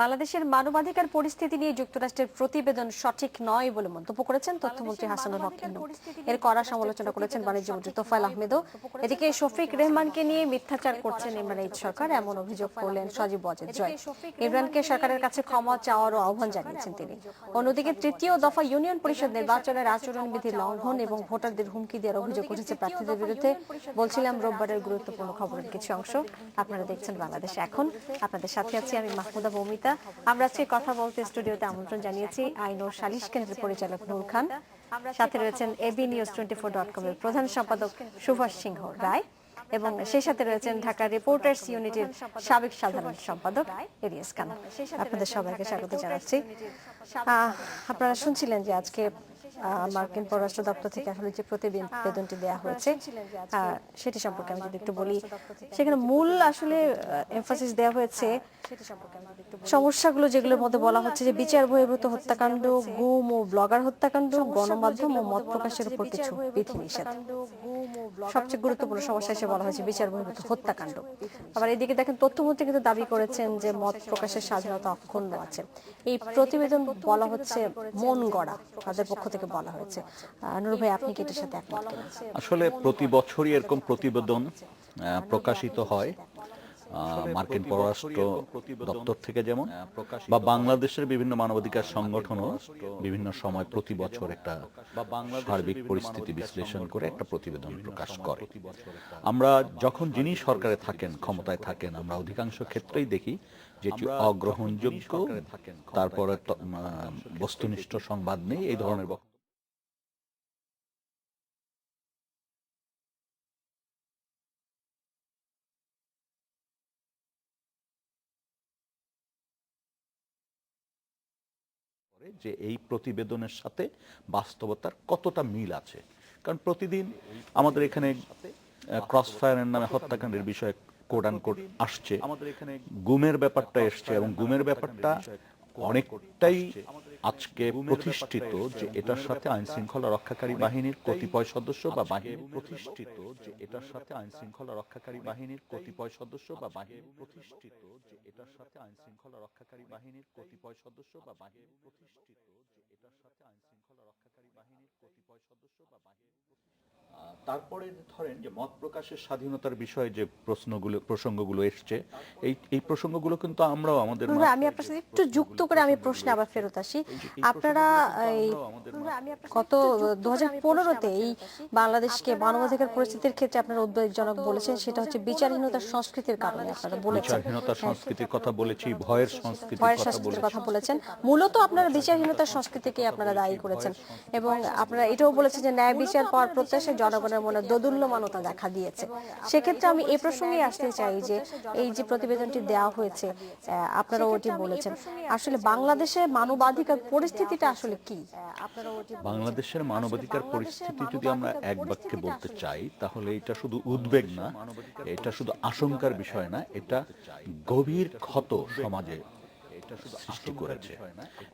বাংলাদেশের মানবাধিকার পরিস্থিতি নিয়ে যুক্তরাষ্ট্রের প্রতিবেদন সঠিক নয় বলে মন্তব্য করেছেন তথ্যমন্ত্রী হাসানুল হক ইনু। এর কড়া সমালোচনা করেছেন বাণিজ্য মন্ত্রী তোফায়েল আহমেদও। এদিকে শফিক রেহমানকে নিয়ে মিথ্যাচার করছেন ইমরান এইচ সরকার, এমন অভিযোগ করলেন সজীব ওয়াজেদ জয়। ইমরানকে সরকারের কাছে ক্ষমা চাওয়ারও আহ্বান জানিয়েছেন তিনি। অন্যদিকে তৃতীয় দফা ইউনিয়ন পরিষদ নির্বাচনের আচরণবিধি লঙ্ঘন এবং ভোটারদের হুমকি দেওয়ার অভিযোগ উঠেছে প্রার্থীদের বিরুদ্ধে। বলছিলাম রোববারের গুরুত্বপূর্ণ খবরের কিছু অংশ। আপনারা দেখছেন বাংলাদেশ এখন, আপনাদের সাথে আছি আমি মাহমুদা ভৌমিতা। আমরা আজকে কথা বলতে স্টুডিওতে আমন্ত্রণ জানিয়েছি আইন ও সালিশ কেন্দ্রের পরিচালক নূর খান, সাথে রয়েছেন এবি নিউজ 24.com এর প্রধান সম্পাদক সুভাষ সিংহ রায় এবং সেই সাথে রয়েছেন ঢাকা রিপোর্টার্স ইউনিটির সাবেক সাধারণ সম্পাদক এরিয়াস খান। আপনাদের সবাইকে স্বাগত জানাচ্ছি। আপনারা শুনছিলেন যে আজকে মার্কিন পররাষ্ট্র দপ্তর থেকে আসলে যে প্রতিবেদনটি দেওয়া হয়েছে সেটি সম্পর্কে আমি যদি একটু বলি, সেখানে মূল আসলে এমফাসিস দেওয়া হয়েছে সমস্যাগুলো, যেগুলোর মধ্যে বলা হচ্ছে যে বিচার বহির্ভূত হত্যাকাণ্ড, গুম ও ব্লগার হত্যাকাণ্ড, গণমাধ্যম ও মত প্রকাশের উপর কিছু বিধিনিষেধ। সবচেয়ে গুরুত্বপূর্ণ সমস্যা হিসেবে বলা হয়েছে বিচার বহির্ভূত হত্যাকাণ্ড। আবার এদিকে দেখেন তথ্যমন্ত্রী কিন্তু দাবি করেছেন যে মত প্রকাশের স্বাধীনতা অক্ষুণ্ণ আছে। এই প্রতিবেদন বলা হচ্ছে মন গড়া, তাদের পক্ষ থেকে বলা হয়েছে। নূর ভাই, আপনি কি এটার সাথে একমত কিনা? আসলে প্রতি বছরই এরকম প্রতিবেদন প্রকাশিত হয় মার্কিন পররাষ্ট্র দপ্তর থেকে, যেমন বা বাংলাদেশের বিভিন্ন মানবাধিকার সংগঠনও বিভিন্ন সময় প্রতি বছর একটা সার্বিক পরিস্থিতি বিশ্লেষণ করে একটা প্রতিবেদন প্রকাশ করে। আমরা যখন যিনি সরকারে থাকেন, ক্ষমতায় থাকেন, আমরা অধিকাংশ ক্ষেত্রেই দেখি যেটি অগ্রহণযোগ্য, তারপরে বস্তুনিষ্ঠ সংবাদ নেই, এই ধরনের যে এই প্রতিবেদনের সাথে বাস্তবতার কতটা মিল আছে। কারণ প্রতিদিন আমাদের এখানে ক্রস ফায়ারের নামে হত্যাকাণ্ডের বিষয়ে কোড অ্যান্ড কোড আসছে, আমাদের এখানে গুমের ব্যাপারটা এসছে, এবং গুমের ব্যাপারটা অনেকটাই আজকে প্রতিষ্ঠিত যে এটার সাথে আইন শৃঙ্খলা রক্ষাকারী বাহিনীর কতিপয় সদস্য বা বাহিনী প্রতিষ্ঠিত যে এটার সাথে আইন শৃঙ্খলা রক্ষাকারী বাহিনীর কতিপয় সদস্য বা বাহিনী প্রতিষ্ঠিত যে এটার সাথে আইন শৃঙ্খলা রক্ষাকারী বাহিনীর কতিপয় সদস্য বা বাহিনী প্রতিষ্ঠিত যে এটার সাথে আইন শৃঙ্খলা রক্ষাকারী বাহিনীর কতিপয় সদস্য বা বাহিনী। তারপরে ধরেন যে মত প্রকাশের স্বাধীনতার বিষয়ে যে প্রসঙ্গগুলো এসছে, এই প্রসঙ্গগুলো কিন্তু আমরাও আমাদের আমি আপনার সাথে একটু যুক্ত করে আমি প্রশ্নে আবার ফেরত আসি। আপনারা গত 2015-তে এই বাংলাদেশকে মানবাধিকার পরিস্থিতির ক্ষেত্রে আপনারা উদ্বেগজনক বলেছেন, সেটা হচ্ছে বিচারহীনতার সংস্কৃতির কারণে আপনারা বলেছেন। বিচারহীনতার সংস্কৃতির কথা বলেছি, ভয়ের সংস্কৃতির কথা বলেছেন। মূলত আপনারা বিচারহীনতার সংস্কৃতিকে আপনারা দায়ী করেছেন এবং আপনারা এটাও বলেছেন যে ন্যায় বিচার পাওয়ার প্রত্যাশায় জনগণের মনে দোদুল্যমানতা দেখা দিয়েছে। সেক্ষেত্রে আমি এই প্রসঙ্গে আসতে চাই যে এই যে প্রতিবেদনটি দেওয়া হয়েছে, আপনারা ওটি বলেছেন, আসলে বাংলাদেশের মানবাধিকার পরিস্থিতিটা আসলে কি? বাংলাদেশের মানবাধিকার পরিস্থিতি যদি আমরা এক বাক্যে বলতে চাই, তাহলে এটা শুধু উদ্বেগ না, এটা শুধু আশঙ্কার বিষয় না, এটা গভীর ক্ষত সমাজে সৃষ্টি করেছে।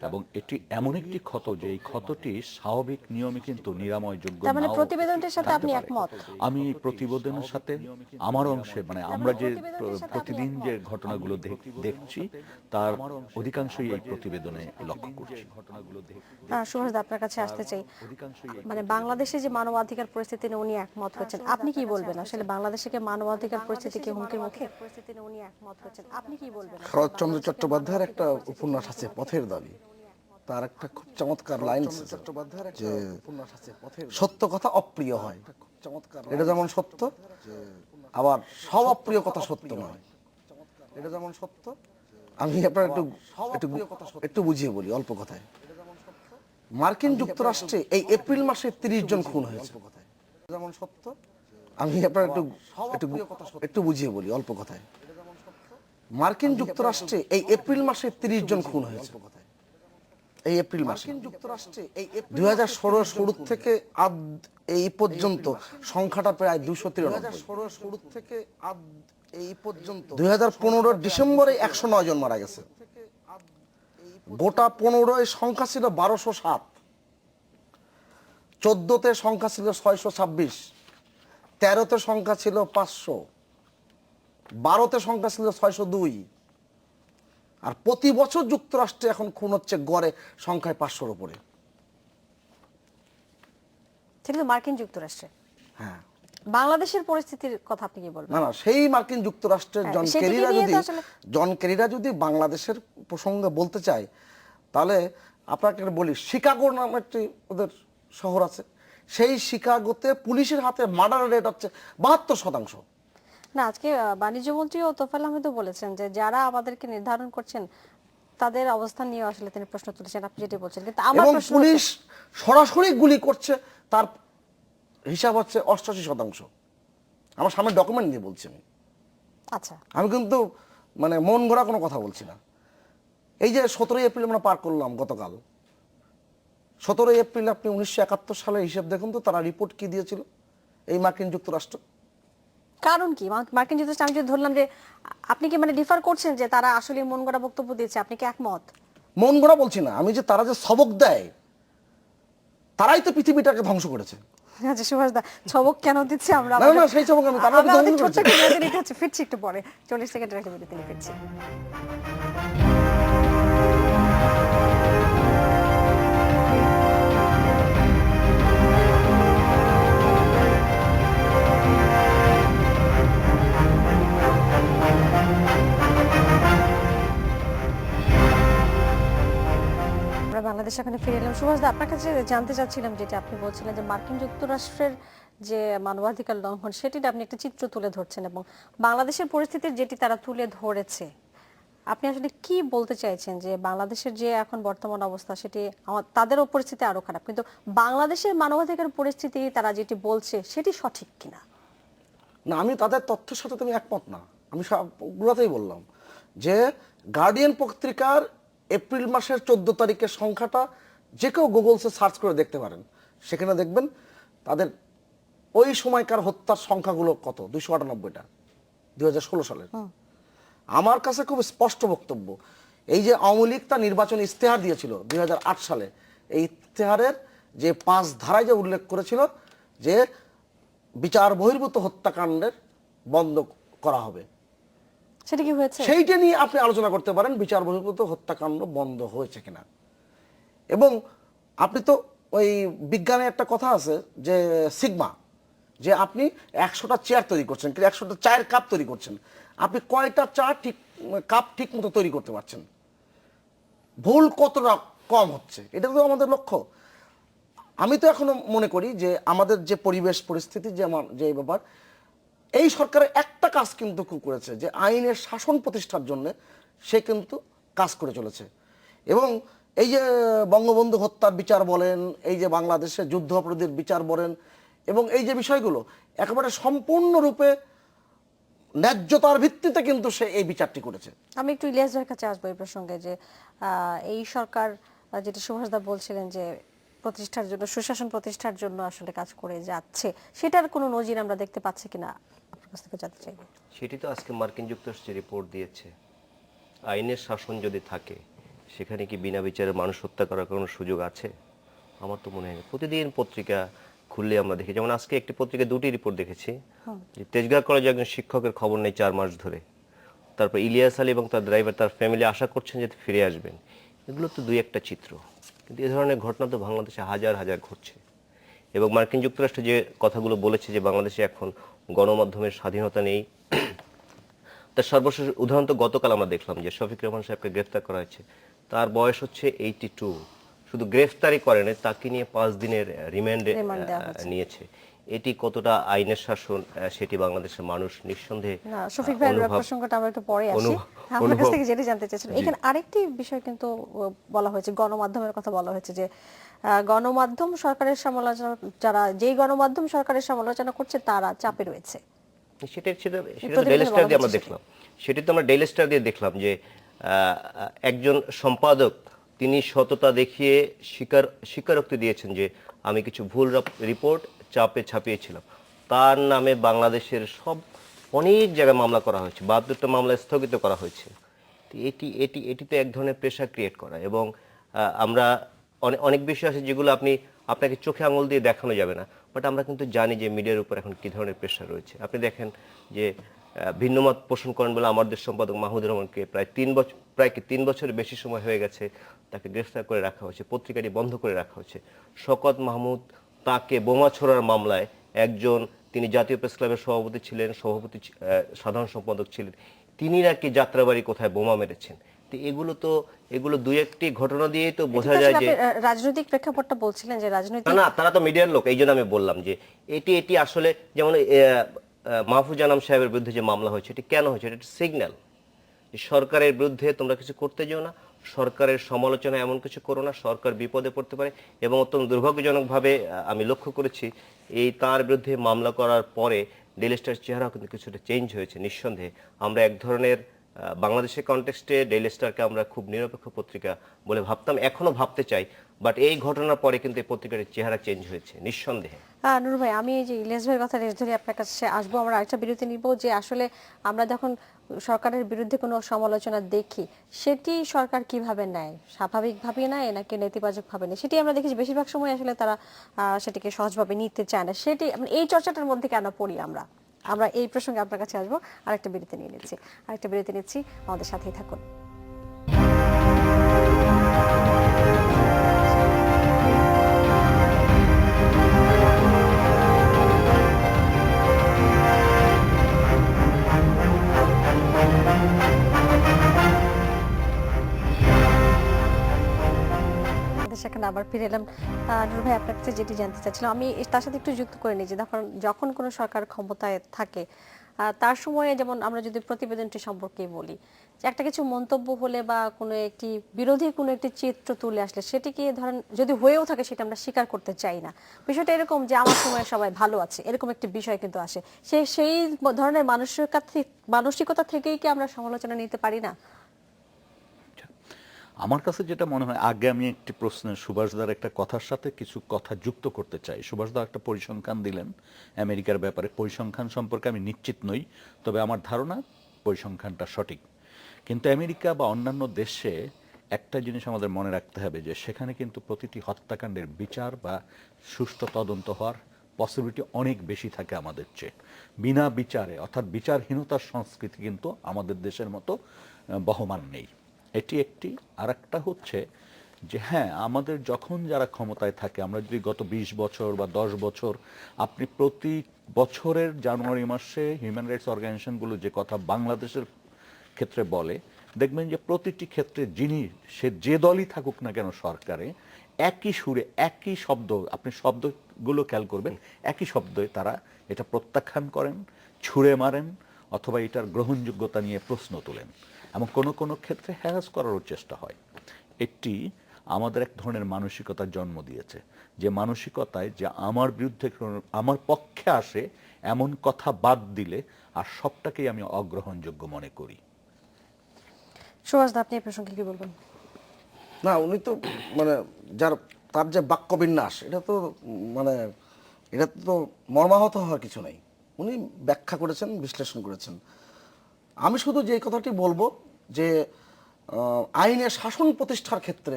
এবং এটি এমন একটি ক্ষত যে এই ক্ষতটি স্বাভাবিক নিয়মে কিন্তু নিরাময়যোগ্য না। মানে প্রতিবেদনটির সাথে আপনি একমত? আমি প্রতিবেদনের সাথে আমার অংশে, মানে আমরা যে প্রতিদিন যে ঘটনাগুলো দেখছি তার অধিকাংশই এই প্রতিবেদনে লক্ষ্য করছি। সুভাষ, আপনার কাছে আসতে চাই, মানে বাংলাদেশে যে মানবাধিকার পরিস্থিতি নিয়ে উনি একমত হয়েছেন, আপনি কি বলবেন? আসলে বাংলাদেশে মানবাধিকার পরিস্থিতি কি হুমকির মুখে? উনি একমত হয়েছেন, আপনি কি বলবেন? শরৎচন্দ্র চট্টোপাধ্যায়ের একটা উপন্যাস আছে পথের দাবি, তার একটা খুব চমৎকার লাইন যে সত্য কথা অপ্রিয় হয়। এটা যেমন সত্য, আবার সব অপ্রিয় কথা সত্য নয়। এটা যেমন সত্য, আমি আপনার একটু বুঝিয়ে বলি অল্প কথায়। মার্কিন যুক্তরাষ্ট্রে এই এপ্রিল মাসে 30 জন খুন হয়েছে। যেমন সত্য, আমি আপনার একটু বুঝিয়ে বলি অল্প কথায়। মার্কিন যুক্তরাষ্ট্রে এই এপ্রিল মাসে 30 জন খুন হয়েছে। এই এপ্রিল মাসে 2016 শুরু থেকে এই পর্যন্ত সংখ্যাটা প্রায় 293। শুরু থেকে এই পর্যন্ত 2015 ডিসেম্বরে 109 জন মারা গেছে। গোটা 15 এর সংখ্যা ছিল 1207, 14তে সংখ্যা ছিল 626, 13তে সংখ্যা ছিল 500, 12তে সংখ্যা ছিল 602, আর প্রতি বছর যুক্তরাষ্ট্রে এখন খুন হচ্ছে গড়ে সংখ্যায় 500-র উপরে। সেটা তো মার্কিন যুক্তরাষ্ট্রে। হ্যাঁ, বাংলাদেশের পরিস্থিতির কথা আপনি কি বলবেন? না সেই মার্কিন যুক্তরাষ্ট্রের হ্যাঁ, সেটিকে নিয়ে তো আসলে- জন কেরিরা যদি বাংলাদেশের প্রসঙ্গে বলতে চায়, তাহলে আপনাকে বলি, শিকাগো নামে একটি ওদের শহর আছে, সেই শিকাগোতে পুলিশের হাতে মার্ডার রেট হচ্ছে 72%। না, আজকে বাণিজ্য মন্ত্রী ও তোফায়েল আহমেদও বলেছেন যে যারা আমাদেরকে নির্ধারণ করছেন তাদের অবস্থান নিয়ে আসলে তিনি প্রশ্ন তুলেছেন, আপনি যেটা বলছেন। কিন্তু আমার এবং প্রশ্ন পুলিশ সরাসরি গুলি করছে, তার হিসাব হচ্ছে 88%। আমার সামনে ডকুমেন্ট নিয়ে বলছি আমি। আচ্ছা, আমি কিন্তু মানে মন গড়া কোনো কথা বলছি না। এই যে 17 এপ্রিল আমরা পার করলাম গতকাল, 17 এপ্রিল আপনি 1971 সালে হিসেব দেখুন তো, তারা রিপোর্ট কি দিয়েছিল এই মার্কিন যুক্তরাষ্ট্র। কারণ কি মার্কিন যুক্তরাষ্ট্র? আমি যদি ধরলাম যে আপনি কি মানে ডিফার করছেন যে তারা আসলে মন গড়া বক্তব্য দিয়েছে, আপনি কি একমত? মন গড়া বলছি না আমি, যে তারা যে সবক দেয়, তারাই তো পৃথিবীটাকে ধ্বংস করেছে। আচ্ছা সুভাষ দা, ছবক কেন দিচ্ছে আমরা? না না, সেই সবক আমি তারা আমরা আমাদের ছোট্ট ধ্বংস একটা করেছে। বিরতি নিতে হচ্ছে, ফিরছি একটু পরে। 40 সেকেন্ডের একটা বিরতি নিয়ে ফিরছি। আমরা বাংলাদেশ এখানে ফিরে এলাম। সুভাষ দা, আপনার কাছে জানতে চাচ্ছিলাম যেটা আপনি বলছিলেন যে মার্কিন যুক্তরাষ্ট্রের যে মানবাধিকার লঙ্ঘন, সেটির আপনি একটা চিত্র তুলে ধরছেন এবং বাংলাদেশের পরিস্থিতির যেটি তারা তুলে ধরেছে, আপনি আসলে কি বলতে চাইছেন যে বাংলাদেশের যে এখন বর্তমান অবস্থা সেটি তাদেরও পরিস্থিতি আরো খারাপ, কিন্তু বাংলাদেশের মানবাধিকার পরিস্থিতি তারা যেটি বলছে সেটি সঠিক কিনা? না, আমি তাদের তথ্যের সাথে তুমি একমত না। আমি সবগুলোতেই বললাম যে গার্ডিয়ান পত্রিকার এপ্রিল মাসের 14 তারিখের সংখ্যাটা যে কেউ গুগলসে সার্চ করে দেখতে পারেন, সেখানে দেখবেন তাদের ওই সময়কার হত্যার সংখ্যাগুলো কত, 298টা 2016 সালের। আমার কাছে খুব স্পষ্ট বক্তব্য, এই যে আওয়ামী লীগ তার নির্বাচনী ইস্তেহার দিয়েছিল 2008 সালে, এই ইস্তেহারের যে 5 ধারায় যে উল্লেখ করেছিল যে বিচার বহির্ভূত হত্যাকাণ্ডের বন্ধ করা হবে, সেটা কি হয়েছে? সেইটা নিয়ে আপনি আলোচনা করতে পারেন বিচার বহির্ভূত হত্যাকাণ্ড বন্ধ হয়েছে কিনা। এবং আপনি তো ওই বিজ্ঞানে একটা কথা আছে যে সিগমা, যে আপনি 100টা চেয়ার তৈরি করছেন, কিন্তু 100টা চায়ের কাপ তৈরি করছেন, আপনি কয়টা চা ঠিক কাপ ঠিক মতো তৈরি করতে পারছেন, ভুল কতটা কম হচ্ছে, এটা তো আমাদের লক্ষ্য। আমি তো এখনো মনে করি যে আমাদের যে পরিবেশ পরিস্থিতি, যে ব্যাপার, এই সরকারের একটা কাজ কিন্তু খুব করেছে, যে আইনের শাসন প্রতিষ্ঠার জন্য সে কিন্তু কাজ করে চলেছে। এবং এই যে বঙ্গবন্ধু হত্যার বিচার বলেন, এই যে বাংলাদেশে যুদ্ধ অপরাধীর বিচার বলেন, এবং এই যে বিষয়গুলো একেবারে সম্পূর্ণরূপে ন্যায্যতার ভিত্তিতে কিন্তু সে এই বিচারটি করেছে। আমি একটু ইলিয়াস ভাইয়ের কাছে আসবো এই প্রসঙ্গে, যে এই সরকার যেটা সুভাষ দা বলছিলেন যে প্রতিষ্ঠার জন্য, সুশাসন প্রতিষ্ঠার জন্য আসলে কাজ করে যাচ্ছে, সেটার কোনো নজির আমরা দেখতে পাচ্ছি কিনা আপনার কাছ থেকে জানতে চাইব। সেটি তো আজকে মার্কিন যুক্তরাষ্ট্র রিপোর্ট দিয়েছে। আইনের শাসন যদি থাকে, সেখানে কি বিনা বিচারে মানুষ হত্যা করার কোনো সুযোগ আছে? আমার তো মনে হয় না। প্রতিদিন পত্রিকা খুললে আমরা দেখি, যেমন আজকে একটি পত্রিকা 2টি রিপোর্ট দেখেছি যে তেজগাঁ কলেজে একজন শিক্ষকের খবর নেই 4 মাস ধরে। তারপর ইলিয়াস আলী এবং তার ড্রাইভার, তার ফ্যামিলি আশা করছেন যে ফিরে আসবেন। এগুলো তো 2-1টা চিত্র, কিন্তু এ ধরনের ঘটনা তো বাংলাদেশে হাজার হাজার ঘটছে। এবং মার্কিন যুক্তরাষ্ট্র যে কথাগুলো বলেছে যে বাংলাদেশে এখন গণমাধ্যমের স্বাধীনতা নেই, তার সর্বশেষ উদাহরণ তো গতকাল আমরা দেখলাম যে শফিক রহমান সাহেবকে গ্রেফতার করা হয়েছে। তার বয়স হচ্ছে 82। শুধু গ্রেফতারই করেনি, তাকে নিয়ে 5 দিনের রিমান্ডে নিয়েছে। এটি কতটা আইনের শাসন, সেটি বাংলাদেশের মানুষ নিঃসন্দেহে। না, শফিক ভাইয়ের প্রসঙ্গটা আমরা একটু পরে আসি। আপনার কাছ থেকে যেটা জানতে চাইছিলাম, এখানে আরেকটি বিষয় কিন্তু বলা হয়েছে, গণমাধ্যমের কথা বলা হয়েছে, যে গণমাধ্যম সরকারের সমালোচনা, যারা যেই গণমাধ্যম সরকারের সমালোচনা করছে তারা চাপে রয়েছে। সেটা ডেইলি স্টার দিয়ে আমরা দেখলাম, সেটি তো আমরা ডেইলি স্টার দিয়ে দেখলাম যে একজন সম্পাদক তিনি সততা দেখিয়ে স্বীকারোক্তি দিয়েছেন যে আমি কিছু ভুল রিপোর্ট চাপে ছাপিয়েছিলাম। তার নামে বাংলাদেশের অনেক জায়গায় মামলা করা হয়েছে, 72টা মামলা স্থগিত করা হয়েছে। এটি তো এক ধরনের প্রেশার ক্রিয়েট করা। এবং আমরা অনেক বিষয় আছে যেগুলো আপনাকে চোখে আঙুল দিয়ে দেখানো যাবে না, বাট আমরা কিন্তু জানি যে মিডিয়ার উপর এখন কী ধরনের প্রেশার রয়েছে। আপনি দেখেন যে ভিন্নমত পোষণ করেন বলে আমার দেশ সম্পাদক মাহমুদুর রহমানকে প্রায় 3 বছরের বেশি সময় হয়ে গেছে তাকে গ্রেফতার করে রাখা হয়েছে, পত্রিকাটি বন্ধ করে রাখা হয়েছে। শওকত মাহমুদ তাকে বোমা ছোড়ার মামলায় তিনি জাতীয় প্রেস ক্লাবের সভাপতি ছিলেন, সাধারণ সম্পাদক ছিলেন, তিনি নাকি যাত্রাবাড়ি কোথায় বোমা মেরেছেন। এগুলো দুই একটি ঘটনা দিয়েই তো বোঝা যায় যে রাজনৈতিক প্রেক্ষাপটটা বলছিলেন যে রাজনৈতিক না, তারা তো মিডিয়ার লোক, এই জন্য আমি বললাম যে এটি আসলে যেমন মাহফুজ আনাম সাহেবের বিরুদ্ধে যে মামলা হয়েছে এটি কেন হয়েছে, এটা একটা সিগন্যাল সরকারের বিরুদ্ধে তোমরা কিছু করতে যেও না, সরকারের সমালোচনা এমন কিছু করো না, সরকার বিপদে পড়তে পারে। এবং অত্যন্ত দুর্ভাগ্যজনকভাবে আমি লক্ষ্য করেছি তার বিরুদ্ধে মামলা করার পরে ডেইলি স্টারের চেহারা কিন্তু কিছুটা চেঞ্জ হয়েছে। নিঃসন্দেহে আমরা এক ধরনের বাংলাদেশের কনটেক্সটে ডেইলি স্টারকে আমরা খুব নিরপেক্ষ পত্রিকা বলে ভাবতাম, এখনো ভাবতে চাই, বাট এই ঘটনার পরে কিন্তু এই পত্রিকার চেহারা চেঞ্জ হয়েছে নিঃসন্দেহে। নূর ভাই, আমি এই যে ইলিয়াস ভাইয়ের কথা রেশ ধরে আপনার কাছে আসবো, আমরা আরেকটা বিরতি নিব যে আসলে আমরা যখন সরকারের বিরুদ্ধে কোনো সমালোচনা দেখি সেটি সরকার কিভাবে নেয়, স্বাভাবিকভাবে নেয় নাকি নেতিবাচকভাবে নেয়, সেটি আমরা দেখি বেশিরভাগ সময় আসলে তারা সেটিকে সহজভাবে নিতে চায় না। সেটি এই চর্চাটার মধ্যে কেন পড়ি আমরা এই প্রসঙ্গে আপনার কাছে আসবো। আরেকটা বিরতি নিচ্ছি, আমাদের সাথেই থাকুন। সেখানে আবার ফিরে এলাম। নূর ভাই, আপনার কাছে যেটি জানতে চাচ্ছিলাম, আমি তার সাথে একটু যুক্ত করে নিই যে যখন কোনো সরকার ক্ষমতায় থাকে তার সময়ে, যেমন আমরা যদি প্রতিবেদনটি সম্পর্কে বলি, যে একটা কিছু মন্তব্য হলে বা কোনো একটি বিরোধী কোনো একটি চিত্র তুলে আসলে সেটিকে ধরেন যদি হয়েও থাকে সেটা আমরা স্বীকার করতে চাই না। বিষয়টা এরকম যে আমার সময় সবাই ভালো আছে, এরকম একটি বিষয় কিন্তু আসে। সেই ধরনের মানসিকতা থেকেই কি আমরা সমালোচনা নিতে পারি না? আমার কাছে যেটা মনে হয়, আগে আমি একটি প্রশ্নের সুভাষদার একটা কথার সাথে কিছু কথা যুক্ত করতে চাই। সুভাষদা একটা পরিসংখ্যান দিলেন আমেরিকার ব্যাপারে। পরিসংখ্যান সম্পর্কে আমি নিশ্চিত নই, তবে আমার ধারণা পরিসংখ্যানটা সঠিক। কিন্তু আমেরিকা বা অন্যান্য দেশে একটা জিনিস আমাদের মনে রাখতে হবে যে সেখানে কিন্তু প্রতিটি হত্যাকাণ্ডের বিচার বা সুষ্ঠু তদন্ত হওয়ার পসিবিলিটি অনেক বেশি থাকে আমাদের চেয়ে। বিনা বিচারে অর্থাৎ বিচারহীনতার সংস্কৃতি কিন্তু আমাদের দেশের মতো বহমান নেই। এটি একটি। আর একটা হচ্ছে যে হ্যাঁ, আমাদের যখন যারা ক্ষমতায় থাকে, আমরা যদি গত 20 বছর বা 10 বছর, আপনি প্রতি বছরের জানুয়ারি মাসে হিউম্যান রাইটস অর্গানাইজেশনগুলো যে কথা বাংলাদেশের ক্ষেত্রে বলে, দেখবেন যে প্রতিটি ক্ষেত্রে সে যে দলই থাকুক না কেন সরকারে, একই সুরে একই শব্দ, আপনি শব্দগুলো খেয়াল করবেন, একই শব্দে তারা এটা প্রত্যাখ্যান করেন, ছুঁড়ে মারেন, অথবা এটার গ্রহণযোগ্যতা নিয়ে প্রশ্ন তোলেন, এবং কোনো ক্ষেত্রে হ্যারাস করারও চেষ্টা হয়। এটি আমাদের এক ধরনের মানসিকতার জন্ম দিয়েছে, যে মানসিকতায় যে আমার বিরুদ্ধে আমার পক্ষে আসে এমন কথা বাদ দিলে আর সবটাকেই আমি অগ্রহণযোগ্য মনে করি। সুভাষদা, আপনি এই প্রসঙ্গে কি বলবেন? না, উনি তো তার যে বাক্যবিন্যাস, এটা তো মর্মাহত হওয়ার কিছু নেই। উনি ব্যাখ্যা করেছেন, বিশ্লেষণ করেছেন। আমি শুধু যে কথাটি বলবো যে আইনের শাসন প্রতিষ্ঠার ক্ষেত্রে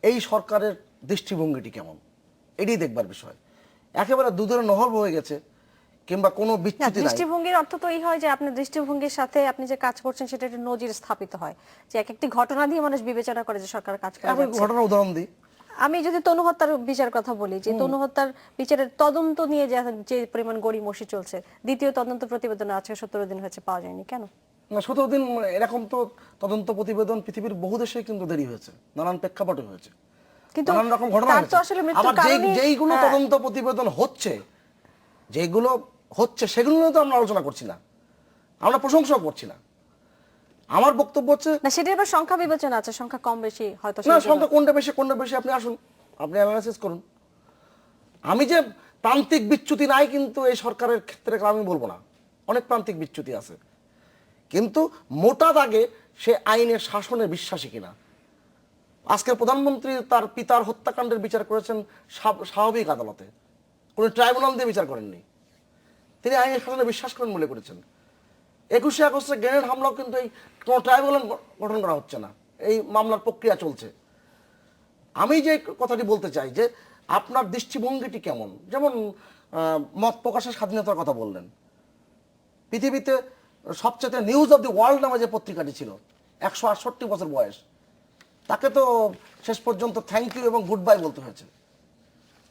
এই সরকারের দৃষ্টিভঙ্গিটি কেমন, এটাই দেখবার বিষয়। একেবারে দুধের নহর হয়ে গেছে কিংবা কোনো বিচ্যুতি নাই। দৃষ্টিভঙ্গির অর্থ তো এই হয় যে আপনার দৃষ্টিভঙ্গির সাথে আপনি যে কাজ করছেন সেটা একটা নজির স্থাপিত হয়, যে এক একটি ঘটনা দিয়ে মানুষ বিবেচনা করে যে সরকার কাজ করে যাচ্ছে। ঘটনার উদাহরণ দিই, আমি যদি তনু হত্যার বিচার কথা বলি, যে তনু হত্যার বিচারের তদন্ত নিয়ে যে পরিমাণ গড়িমসি চলছে, দ্বিতীয় তদন্ত প্রতিবেদন আজকে 17 দিন হয়েছে, পাওয়া যায়নি কেন? না, 17 দিন এরকম তো তদন্ত প্রতিবেদন পৃথিবীর বহু দেশে কিন্তু দেরি হয়েছে, নানান প্রেক্ষাপটে হয়েছে, কিন্তু নানান রকম ঘটনা হয়েছে। আবার যেইগুলো তদন্ত প্রতিবেদন যেগুলো হচ্ছে সেগুলো নিয়ে তো আমরা আলোচনা করছি না, আমরা প্রশংসা করছি না। আমার বক্তব্য হচ্ছে না, সেটার আবার সংখ্যা বিবেচনা আছে, সংখ্যা কম বেশি হয়তো। না, সংখ্যা কোনটা বেশি আপনি আসুন, আপনি অ্যানালাইসিস করুন। আমি যে প্রান্তিক বিচ্যুতি নাই কিন্তু এই সরকারের ক্ষেত্রে আমি বলবো না, অনেক প্রান্তিক বিচ্যুতি আছে, কিন্তু মোটা দাগে সে আইনের শাসনে বিশ্বাসী কিনা। আজকের প্রধানমন্ত্রী তার পিতার হত্যাকাণ্ডের বিচার করেছেন স্বাভাবিক আদালতে, কোনো ট্রাইব্যুনাল দিয়ে বিচার করেননি। তিনি আইনের শাসনে বিশ্বাস করেন বলে করেছেন। 21শে আগস্টের গ্রেনেড হামলাও কিন্তু এই কোনো ট্রাইব্যুনাল গঠন করা হচ্ছে না, এই মামলার প্রক্রিয়া চলছে। আমি যে কথাটি বলতে চাই যে আপনার দৃষ্টিভঙ্গিটি কেমন, যেমন মত প্রকাশের স্বাধীনতার কথা বললেন। পৃথিবীতে সবচেয়ে নিউজ অফ দি ওয়ার্ল্ড নামে যে পত্রিকাটি ছিল, 168 বছর বয়স, তাকে তো শেষ পর্যন্ত থ্যাংক ইউ এবং গুড বাই বলতে হয়েছে।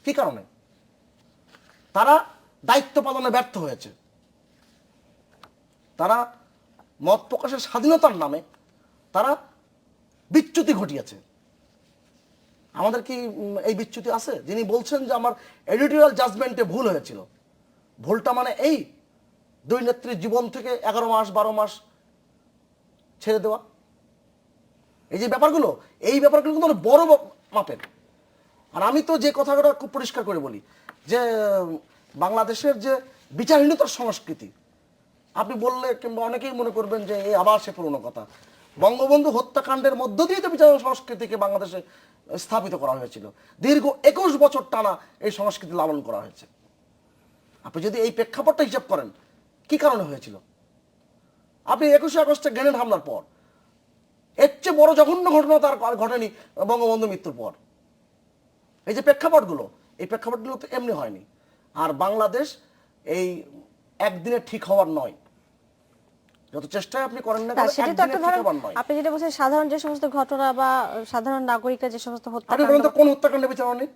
কি কারণে? তারা দায়িত্ব পালনে ব্যর্থ হয়েছে। তারা মত প্রকাশের স্বাধীনতার নামে তারা বিচ্যুতি ঘটিয়েছে। আমাদের কি এই বিচ্যুতি আছে? যিনি বলছেন যে আমার এডিটোরিয়াল জাজমেন্টে ভুল হয়েছিল, ভুলটা মানে এই দুই নেত্রীর জীবন থেকে 11 মাস 12 মাস ছেড়ে দেওয়া, এই যে ব্যাপারগুলো, এই ব্যাপারগুলো কিন্তু অনেক বড় মাপের। আর আমি তো যে কথাটা খুব পরিষ্কার করে বলি যে বাংলাদেশের যে বিচারহীনতার সংস্কৃতি, আপনি বললে কিংবা অনেকেই মনে করবেন যে এই আবার সে পুরনো কথা। বঙ্গবন্ধু হত্যাকাণ্ডের মধ্য দিয়ে তো বিচার সংস্কৃতিকে বাংলাদেশে স্থাপিত করা হয়েছিল। দীর্ঘ 21 বছর টানা এই সংস্কৃতি লালন করা হয়েছে। আপনি যদি এই প্রেক্ষাপটটা হিসাব করেন, কি কারণে হয়েছিল? আপনি 21শে আগস্টে গ্রেনেড হামলার পর, এর চেয়ে বড় জঘন্য ঘটনা তার আর ঘটেনি বঙ্গবন্ধু মৃত্যুর পর। এই যে প্রেক্ষাপটগুলো, এই প্রেক্ষাপটগুলো তো এমনি হয়নি। আর বাংলাদেশ এই একদিনে ঠিক হওয়ার নয়, যত চেষ্টায় আপনি করেন না কেন, সেটা তো একটা একদিনে ঠিক ধরেন হওয়ার নয়। আপনি যেটা বলছেন সাধারণ যে সমস্ত ঘটনা বা সাধারণ নাগরিকরা যে সমস্ত আপনি হত্যাকাণ্ড, বলেন তো কোন হত্যাকাণ্ডে বিচার হয়নি?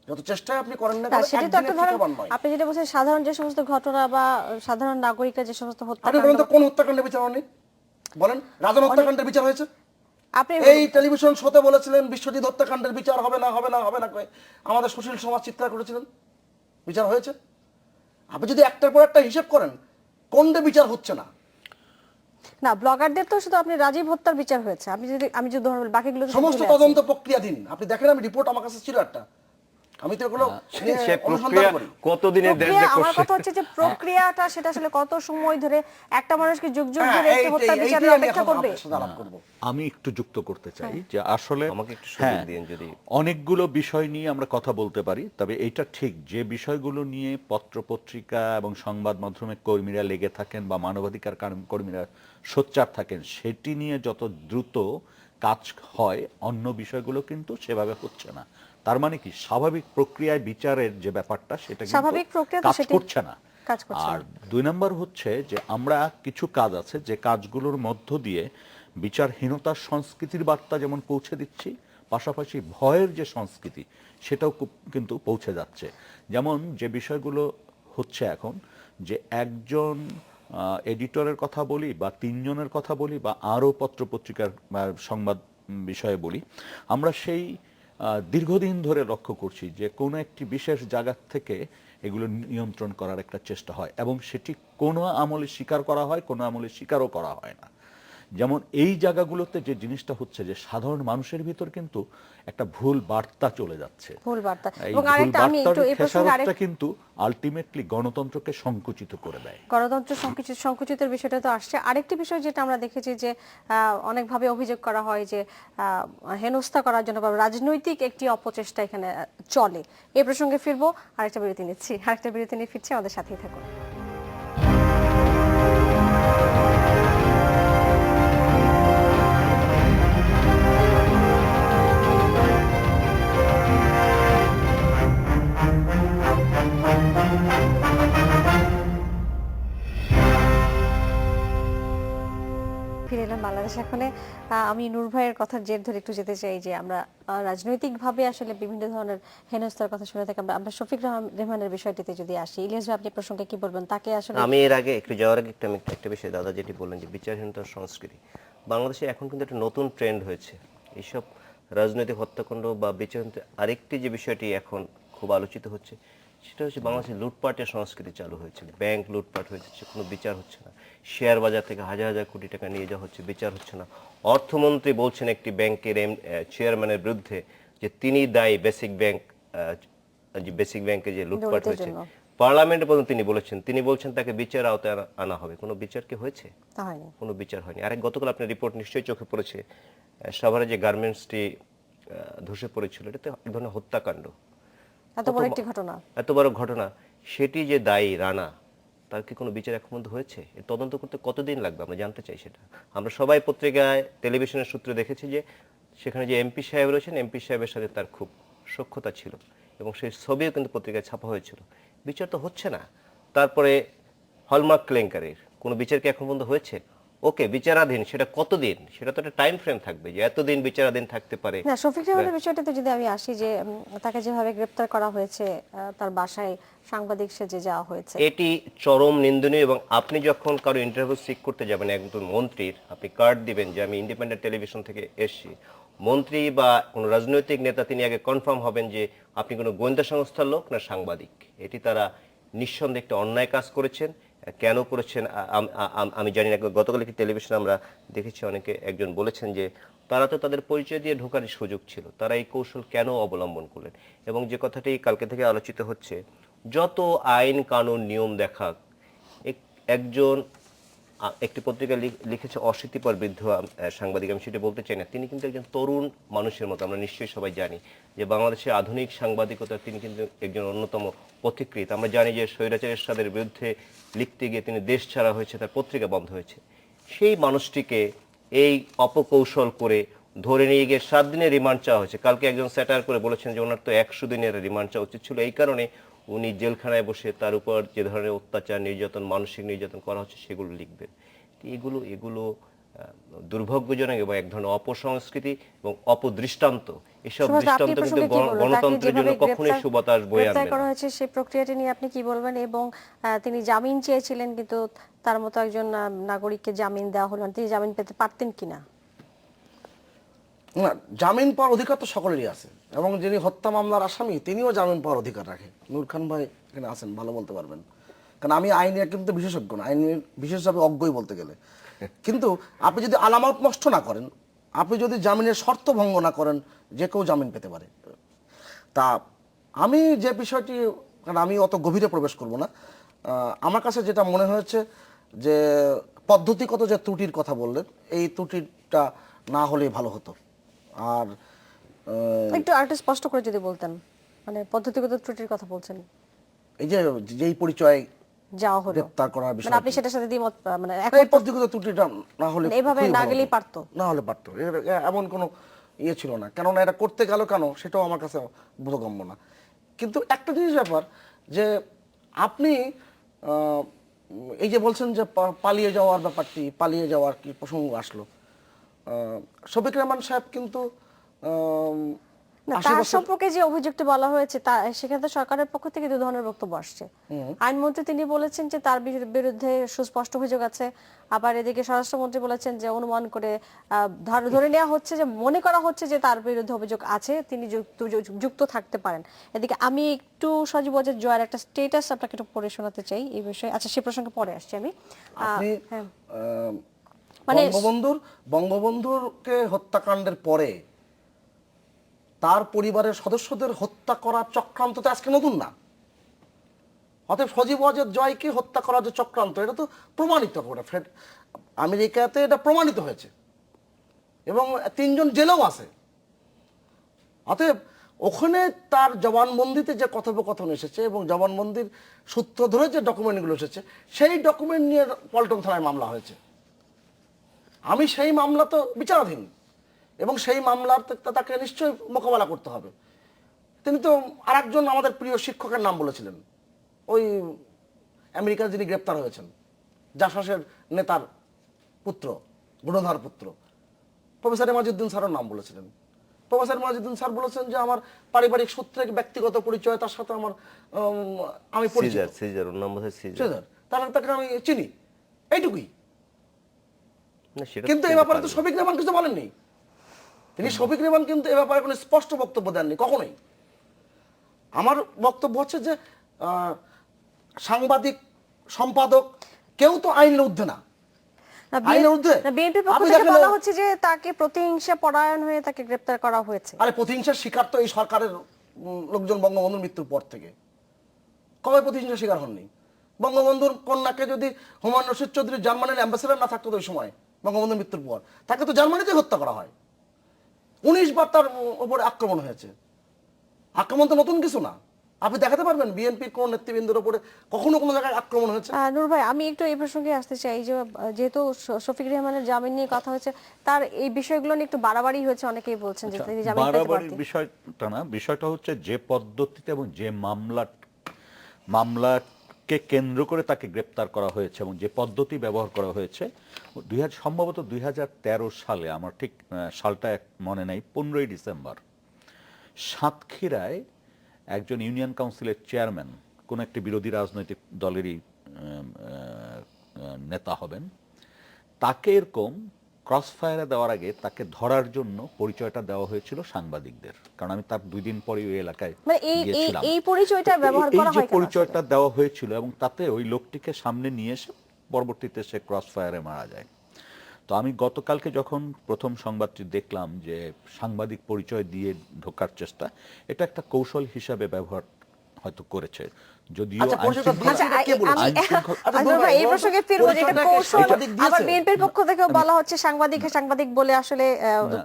যত চেষ্টায় আপনি করেন না কেন, সেটা তো একদিনে একটা ঠিক ধরেন হওয়ার নয়। আপনি যেটা বলছেন সাধারণ যে সমস্ত ঘটনা বা সাধারণ নাগরিকরা যে সমস্ত আপনি হত্যাকাণ্ড, বলেন তো কোন হত্যাকাণ্ডে বিচার হয়নি? বলেন, রাজন হত্যাকাণ্ডের বিচার হয়েছে? আপনি এই টেলিভিশন শোতে বলেছিলেন বিশ্বজিৎ হত্যাকাণ্ডের বিচার হবে না, হবে না, হবে না, আমাদের সুশীল সমাজ চিৎকার করেছিলেন। বিচার হয়েছে? আপনি যদি একটার পর একটা হিসেব করেন, কোনটা বিচার হচ্ছে না? না, ব্লগারদের তো শুধু আপনি রাজীব হত্যার বিচার হয়েছে। আমি যদি ধরুন বাকিগুলো তো সমস্ত ঝুলে আছে। তদন্ত প্রক্রিয়াধীন। আপনি দেখেন, আমি রিপোর্ট আমার কাছে ছিল একটা, আমি তো এগুলো নিয়ে সে অনুসন্ধান প্রক্রিয়া করি। কতদিনের প্রক্রিয়া, আমার কথা হচ্ছে যে প্রক্রিয়াটা সেটা আসলে কত সময় ধরে একটা মানুষকে যুগ যুগ ধরে একটা হত্যার বিচারের অপেক্ষা করবে? আমি একটু যুক্ত করতে চাই যে আসলে আমাকে একটু সুযোগ দিন যদি। অনেকগুলো বিষয় নিয়ে আমরা কথা বলতে পারি, তবে এটা ঠিক যে বিষয়গুলো নিয়ে পত্রপত্রিকা এবং সংবাদ মাধ্যমে কর্মীরা লেগে থাকেন বা মানবাধিকার কর্মীরা সোচ্চার থাকেন, সেটি নিয়ে যত দ্রুত কাজ হয়, অন্য বিষয়গুলো কিন্তু সেভাবে হচ্ছে না। তার মানে কি স্বাভাবিক প্রক্রিয়ায় বিচারের যে ব্যাপারটা সেটা স্বাভাবিক প্রক্রিয়া তো কাজ সেটি করছে না। কাজ করছে আর না। 2 নম্বর হচ্ছে যে আমরা কিছু কাজ আছে যে কাজগুলোর মধ্য দিয়ে বিচারহীনতার সংস্কৃতির বার্তা যেমন পৌঁছে দিচ্ছি, পাশাপাশি ভয়ের যে সংস্কৃতি সেটাও কিন্তু পৌঁছে যাচ্ছে। যেমন যে বিষয়গুলো হচ্ছে এখন, যে একজন এডিটরের কথা বলি বা 3 জনের কথা বলি বা আরও পত্রপত্রিকার সংবাদ বিষয়ে বলি, আমরা সেই দীর্ঘদিন ধরে লক্ষ্য করছি যে কোনো একটি বিশেষ জায়গা থেকে এগুলো নিয়ন্ত্রণ করার একটা চেষ্টা হয় এবং সেটি কোনো আমলে স্বীকার করা হয়, কোনো আমলে স্বীকারও করা হয় না। যেমন এই জায়গাগুলোতে যে জিনিসটা হচ্ছে যে সাধারণ মানুষের ভিতর কিন্তু একটা ভুল বার্তা চলে যাচ্ছে। ভুল বার্তা। এই এবং ভুল আরেকটা আমি একটু এই প্রসঙ্গে খেসারতটা কিন্তু আলটিমেটলি গণতন্ত্রকে সংকুচিত করে দেয়। গণতন্ত্র সংকুচিতের বিষয়টা তো আসছে। আরেকটি বিষয় যেটা আমরা দেখেছি যে অনেকভাবে অভিযোগ করা হয় যে হেনস্থা করার জন্য বা রাজনৈতিক একটি অপচেষ্টা এখানে চলে। এই প্রসঙ্গে ফিরবো, আরেকটা বিরতি নিচ্ছি, আরেকটা বিরতি নিয়ে ফিরছি, আমাদের সাথেই থাকুন। ফিরে এলাম বাংলাদেশ এখনে। আমি নূর ভাইয়ের কথার জের ধরে একটু যেতে চাই যে আমরা রাজনৈতিকভাবে আসলে বিভিন্ন ধরনের হেনস্থার কথা শুনে থাকি। আমরা শফিক রেহমানের বিষয়টিতে যদি আসি, ইলিয়াস ভাই আপনি প্রসঙ্গে কি বলবেন? তাকে আসলে আমি এর আগে একটু যাওয়ার আগে একটা বিষয় দাদা যেটি বললেন যে বিচারহীনতার সংস্কৃতি, বাংলাদেশে এখন কিন্তু একটা নতুন ট্রেন্ড হয়েছে। এইসব রাজনৈতিক হত্যাকাণ্ড বা বিচারহীনতা, আরেকটি যে বিষয়টি এখন খুব আলোচিত হচ্ছে সেটা হচ্ছে বাংলাদেশে লুটপাটের সংস্কৃতি চালু হয়েছে। ব্যাংক লুটপাট হয়েছে, কোনো বিচার হচ্ছে না। শেয়ার বাজার থেকে হাজার হাজার কোটি টাকা নিয়ে যাওয়া হচ্ছে, বিচার হচ্ছে না। অর্থমন্ত্রী বলছেন একটি ব্যাংকের চেয়ারম্যানের বিরুদ্ধে যে তিনি দায়ী বেসিক ব্যাংকে যে লুটপাট হয়েছে। পার্লামেন্টে পর্যন্ত তিনি বলছেন তাকে বিচার আওতায় আনা হবে। কোনো বিচার কি হয়েছে? কোনো বিচার হয়নি। আরেক গতকাল আপনার রিপোর্ট নিশ্চয়ই চোখে পড়েছে, সাভারে যে গার্মেন্টসটি ধসে পড়েছিল, এটা তো এক ধরনের হত্যাকাণ্ড। এত বড় একটি ঘটনা, এত বড় ঘটনা, সেটি যে দায়ী রানা, তার কি কোনো বিচার এখন পর্যন্ত হয়েছে? এর তদন্ত করতে কতদিন লাগবে আমরা জানতে চাই সেটা। আমরা সবাই পত্রিকায় টেলিভিশনের সূত্রে দেখেছি যে সেখানে যে এমপি সাহেব রয়েছেন, এমপি সাহেবের সাথে তার খুব সখ্যতা ছিল এবং সেই ছবিও কিন্তু পত্রিকায় ছাপা হয়েছিল। বিচার তো হচ্ছে না। তারপরে হলমার্ক কেলেঙ্কারির কোনো বিচার কি এখন পর্যন্ত হয়েছে? ওকে, বিচারাধীন, সেটা কতদিন, সেটা তো একটা টাইম ফ্রেম থাকবে যে এতদিন বিচারাধীন থাকতে পারে। না, শফিক রেহমানের বিষয়টাতে যদি আমি আসি যে তাকে যেভাবে গ্রেপ্তার করা হয়েছে, তার বাসায় সাংবাদিক সেজে যাওয়া হয়েছে, এটি চরম নিন্দনীয়। এবং আপনি যখন কারো ইন্টারভিউ সিক করতে যাবেন একজন মন্ত্রীর, আপনি কার্ড দিবেন যে আমি ইন্ডিপেন্ডেন্ট টেলিভিশন থেকে এসেছি, মন্ত্রী বা কোনো রাজনৈতিক নেতা তিনি আগে কনফার্ম হবেন যে আপনি কোনো গোয়েন্দা সংস্থার লোক না সাংবাদিক। এটি তারা নিঃসন্দেহে একটা অন্যায় কাজ করেছেন। কেন করেছেন আমি জানি না। গতকাল একটি টেলিভিশনে আমরা দেখেছি অনেকে একজন বলেছেন যে তারা তো তাদের পরিচয় দিয়ে ঢোকার সুযোগ ছিল, তারা এই কৌশল কেন অবলম্বন করলেন। এবং যে কথাটি কালকে থেকে আলোচিত হচ্ছে, যত আইন কানুন নিয়ম দেখাক, একজন একটি পত্রিকা লিখেছে অশীতিপর বৃদ্ধ সাংবাদিক, আমি সেটা বলতে চাই না, তিনি কিন্তু একজন তরুণ মানুষের মতো। আমরা নিশ্চয়ই সবাই জানি যে বাংলাদেশের আধুনিক সাংবাদিকতা তিনি কিন্তু একজন অন্যতম পথিকৃৎ। আমরা জানি যে স্বৈরাচার এরশাদের বিরুদ্ধে লিখতে গিয়ে তিনি দেশ ছাড়া হয়েছে, তার পত্রিকা বন্ধ হয়েছে। সেই মানুষটিকে এই অপকৌশল করে ধরে নিয়ে গিয়ে 7 দিনের রিমান্ড চাওয়া হয়েছে। কালকে একজন স্যাটার করে বলেছেন যে ওনার তো 100 দিনের রিমান্ড চাওয়া উচিত ছিল, এই কারণে উনি জেলখানায় বসে তার উপর যে ধরনের অত্যাচার, নির্যাতন, মানসিক নির্যাতন করা হচ্ছে সেগুলো লিখবেন। এগুলো দুর্ভাগ্যজনক এবং এক ধরনের অপসংস্কৃতি এবং অপদৃষ্টান্ত। এসব দৃষ্টান্ত কিন্তু গণতন্ত্রের জন্য কখনোই সুবাতাস বয়ে আনবে না। করা হয়েছে সেই প্রক্রিয়াটি নিয়ে আপনি কি বলবেন? এবং তিনি জামিন চেয়েছিলেন কিন্তু তার মতো একজন নাগরিককে জামিন দেওয়া হলো না, তিনি জামিন পেতে পারতেন কিনা? না, জামিন পাওয়ার অধিকার তো সকলেরই আছে, এবং যিনি হত্যা মামলার আসামি তিনিও জামিন পাওয়ার অধিকার রাখে। নূর খান ভাই এখানে আছেন, ভালো বলতে পারবেন, কারণ আমি আইনে কিন্তু বিশেষজ্ঞ না, আইন বিশেষভাবে অজ্ঞই বলতে গেলে। কিন্তু আপনি যদি আলামত নষ্ট না করেন, আপনি যদি জামিনের শর্ত ভঙ্গ না করেন, যে কেউ জামিন পেতে পারে। তা আমি যে বিষয়টি, কারণ আমি অত গভীরে প্রবেশ করব না, আমার কাছে যেটা মনে হয়েছে যে পদ্ধতিগত যে ত্রুটির কথা বললেন, এই ত্রুটিটা না হলেই ভালো হতো। আর একটু আরেকটু স্পষ্ট করে যদি বলতেন, মানে পদ্ধতিগত ত্রুটির কথা বলছেন, এই যে যেই পরিচয় যাওয়া হলো গ্রেপ্তার করার বিষয়, মানে আপনি সেটার সাথে দ্বিমত, মানে এই পদ্ধতিগত ত্রুটিটা না হলে এইভাবে না গেলেই পারতো, না হলে পারতো, এমন কোনো ইয়ে ছিল না। কেননা এটা করতে গেল কেন সেটাও আমার কাছে বোধগম্য না। কিন্তু একটা জিনিস ব্যাপার যে আপনি এই যে বলছেন যে পালিয়ে যাওয়ার ব্যাপারটি, পালিয়ে যাওয়ার কি প্রসঙ্গ আসলো, শফিক রেহমান সাহেব কিন্তু তার সম্পর্কে যে অভিযোগটি বলা হয়েছে তা সেখানে তো সরকারের পক্ষ থেকে 2 ধরনের বক্তব্য আসছে। আইনমন্ত্রী তিনি বলেছেন যে তার বিরুদ্ধে সুস্পষ্ট অভিযোগ আছে, আবার এদিকে স্বরাষ্ট্রমন্ত্রী বলেছেন যে অনুমান করে ধরে নেওয়া হচ্ছে, যে মনে করা হচ্ছে যে তার বিরুদ্ধে অভিযোগ আছে, তিনি যুক্ত থাকতে পারেন। এদিকে আমি একটু সজীব ওয়াজেদ জয়ের একটা স্ট্যাটাস আপনাকে একটু পড়ে শোনাতে চাই এই বিষয়ে। আচ্ছা, সে প্রসঙ্গে পরে আসছি আমি। মানে বঙ্গবন্ধুরকে হত্যাকাণ্ডের পরে তার পরিবারের সদস্যদের হত্যা করার চক্রান্ত তো আজকে নতুন না। অতএব সজীব ওয়াজেদ জয়কে হত্যা করার যে চক্রান্ত, এটা তো প্রমাণিত, আমেরিকাতে এটা প্রমাণিত হয়েছে এবং 3 জন জেলেও আছে। অতএব ওখানে তার জবানবন্দিতে যে কথোপকথন এসেছে এবং জবানবন্দির সূত্র ধরে যে ডকুমেন্টগুলো এসেছে, সেই ডকুমেন্ট নিয়ে পল্টন থানায় মামলা হয়েছে। আমি সেই মামলা তো বিচারাধীন এবং সেই মামলার তাকে নিশ্চয়ই মোকাবেলা করতে হবে। তিনি তো আরেকজন আমাদের প্রিয় শিক্ষকের নাম বলেছিলেন, ওই আমেরিকার যিনি গ্রেপ্তার হয়েছেন, জাসাসের নেতার পুত্র, গুণধর পুত্র, প্রফেসর এমাজউদ্দিন স্যারের নাম বলেছিলেন। প্রফেসর এমাজউদ্দিন স্যার বলেছেন যে আমার পারিবারিক সূত্রে ব্যক্তিগত পরিচয়, তার সাথে আমার আমি পরিচিত, তাকে আমি চিনি, এইটুকুই। কিন্তু এই ব্যাপারে তো শফিক রেহমান কিছু বলেননি। তিনি শফিক রেহমান কিন্তু এ ব্যাপারে কোনো স্পষ্ট বক্তব্য দেননি কখনোই। আমার বক্তব্য হচ্ছে যে সাংবাদিক, সম্পাদক কেউ তো আইনের ঊর্ধ্বে না। বিএনপির পক্ষ থেকে বলা হচ্ছে যে তাকে প্রতিহিংসা পরায়ণ হয়ে তাকে গ্রেফতার করা হয়েছে। আরে প্রতিহিংসার শিকার তো এই সরকারের লোকজন বঙ্গবন্ধুর মৃত্যুর পর থেকে। কবে প্রতিহিংসার শিকার হননি? বঙ্গবন্ধুর কন্যাকে যদি হুমায়ুন রশিদ চৌধুরী জার্মানির অ্যাম্বাসেডর না থাকতো ওই সময় বঙ্গবন্ধুর মৃত্যুর পর, তাকে তো জার্মানিতে হত্যা করা হয়। 19 বার তার উপরে আক্রমণ হয়েছে। আক্রমণ তো নতুন কিছু না। আপনি দেখাতে পারবেন বিএনপির কোন নেতৃবৃন্দের উপরে কখনো কোনো জায়গায় আক্রমণ হয়েছে? নূর ভাই, আমি একটু এই প্রসঙ্গে আসতে চাই যে যেহেতু শফিক রেহমানের জামিন নিয়ে কথা হয়েছে, তার এই বিষয়গুলো নিয়ে একটু বাড়াবাড়ি হয়েছে, অনেকেই বলছেন যে তিনি জামিন পেতে পারতেন। বিষয়টা না, বিষয়টা হচ্ছে যে পদ্ধতিতে এবং যে মামলা কে কেন্দ্র করে তাকে গ্রেপ্তার করা হয়েছে এবং যে পদ্ধতি ব্যবহার করা হয়েছে সম্ভবত 2013 সালে, আমার ঠিক সালটা মনে নাই, 15ই ডিসেম্বর সাতক্ষীরায় একজন ইউনিয়ন কাউন্সিলের চেয়ারম্যান, কোন একটি বিরোধী রাজনৈতিক দলেরই নেতা হবেন, তাকে এরকম ক্রস ফায়ারে দেওয়ার আগে তাকে ধরার জন্য পরিচয়টা দেওয়া হয়েছিল সাংবাদিকদের, কারণ আমি তার 2 দিন পরে ওই এলাকায় গিয়েছিলাম। এই পরিচয়টা ব্যবহার করা হয়, এই যে পরিচয়টা দেওয়া হয়েছিল এবং তাতে ওই লোকটিকে সামনে নিয়ে এসে পরবর্তীতে সে ক্রস ফায়ারে মারা যায়। তো আমি গতকালকে যখন প্রথম সংবাদটি দেখলাম যে সাংবাদিক পরিচয় দিয়ে ঢোকার চেষ্টা, এটা একটা কৌশল হিসাবে ব্যবহার হয়তো করেছে, যদিও এই প্রসঙ্গে ফিরবো, যেটা কৌশল আবার বিএনপির পক্ষ থেকে বলা হচ্ছে সাংবাদিক বলে আসলে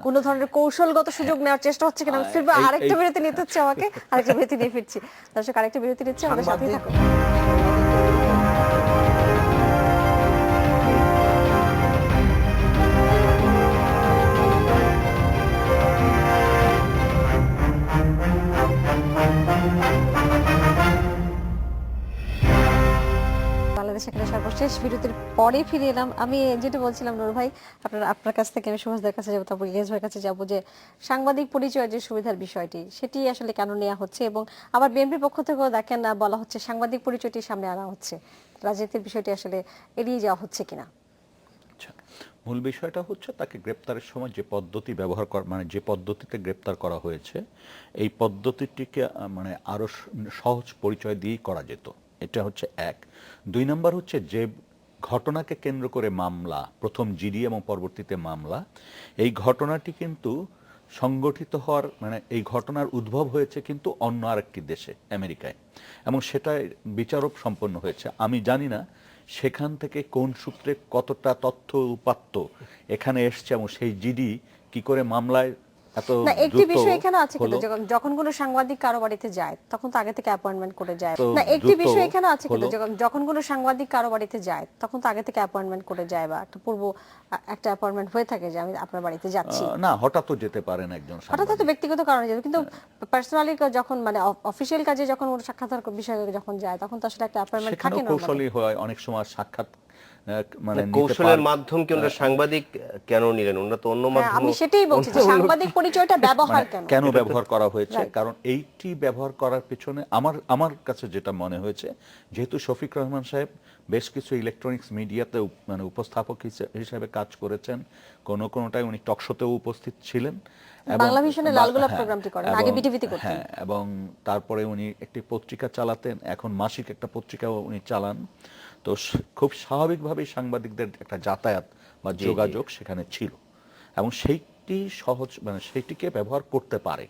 কোন ধরনের কৌশলগত সুযোগ নেওয়ার চেষ্টা হচ্ছে কিনা। ফিরবো, আরেকটা বিরতি নিতে হচ্ছে আমাকে, আরেকটা বিরতি নিয়ে ফিরছি। দর্শক, আরেকটা বিরতি নিচ্ছে, আমাদের সাথেই থাকুন। বাংলাদেশ এখানে সর্বশেষ বিরতির পরে ফিরে এলাম। আমি যেটা বলছিলাম নূর ভাই, আপনার কাছ থেকে আমি সুভাষদের কাছে যাবো, তারপর ইলিয়াস ভাইয়ের কাছে যাবো, যে সাংবাদিক পরিচয়ের যে সুবিধার বিষয়টি, সেটি আসলে কেন নেওয়া হচ্ছে, এবং আবার বিএনপির পক্ষ থেকেও দেখেন বলা হচ্ছে সাংবাদিক পরিচয়টি সামনে আনা হচ্ছে, রাজনীতির বিষয়টি আসলে এড়িয়ে যাওয়া হচ্ছে কিনা। মূল বিষয়টা হচ্ছে তাকে গ্রেপ্তারের সময় যে পদ্ধতি ব্যবহার করা, মানে যে পদ্ধতিতে গ্রেপ্তার করা হয়েছে, এই পদ্ধতিটিকে মানে আরো সহজ পরিচয় দিয়েই করা যেত, এটা হচ্ছে এক। 2 নম্বর হচ্ছে যে ঘটনাকে কেন্দ্র করে মামলা, প্রথম জিডি এবং পরবর্তীতে মামলা, এই ঘটনাটি কিন্তু সংগঠিত হওয়ার, মানে এই ঘটনার উদ্ভব হয়েছে কিন্তু অন্য আরেকটি দেশে, আমেরিকায়, এবং সেটা বিচারক সম্পন্ন হয়েছে। আমি জানি না সেখান থেকে কোন সূত্রে কতটা তথ্য উপাত্ত এখানে এসছে এবং সেই জিডি কি করে মামলায় এত না, একটি বিষয় এখানে আছে কিন্তু যখন কোনো সাংবাদিক কারো বাড়িতে যায় তখন তো আগে থেকে অ্যাপয়েন্টমেন্ট করে যায়। না, একটি বিষয় এখানে আছে কিন্তু যখন কোনো সাংবাদিক কারো বাড়িতে যায় তখন তো আগে থেকে অ্যাপয়েন্টমেন্ট করে যায়, বা একটা পূর্ব একটা অ্যাপয়েন্টমেন্ট হয়ে থাকে যে আমি আপনার বাড়িতে যাচ্ছি। না, হঠাৎ তো যেতে পারেন একজন হঠাৎ হয়তো ব্যক্তিগত কারণে যাবে, কিন্তু পার্সোনালি যখন মানে অফিশিয়াল কাজে যখন ওর সাক্ষাৎকার বিষয়ে যখন যায় তখন তো আসলে একটা অ্যাপয়েন্টমেন্ট থাকে না। কৌশলী হয় অনেক সময় সাক্ষাৎ, মানে কৌশলের মাধ্যম কি ওনারা সাংবাদিক কেন নিলেন? ওনারা তো অন্য মাধ্যম। আমি সেটাই বলছি যে সাংবাদিক পরিচয়টা ব্যবহার কেন ব্যবহার করা হয়েছে, কারণ এইটি ব্যবহার করার পিছনে আমার কাছে যেটা মনে হয়েছে, যেহেতু শফিক রহমান সাহেব বেশ কিছু ইলেকট্রনিক্স মিডিয়াতে মানে উপস্থাপক হিসেবে কাজ করেছেন, কোনোটায় উনি টকশোতেও উপস্থিত ছিলেন, বাংলা ভিশনে লালগোলাপ প্রোগ্রামটি করেন, আগে বিটিভিতে করতেন। হ্যাঁ, এবং তারপরে উনি একটি পত্রিকা চালাতেন, এখন মাসিক একটা পত্রিকাও উনি চালান। তো খুব স্বাভাবিকভাবেই সাংবাদিকদের একটা যাতায়াত বা যোগাযোগ সেখানে ছিল, এবং সেইটি সহজ, মানে সেইটিকে ব্যবহার করতে পারে,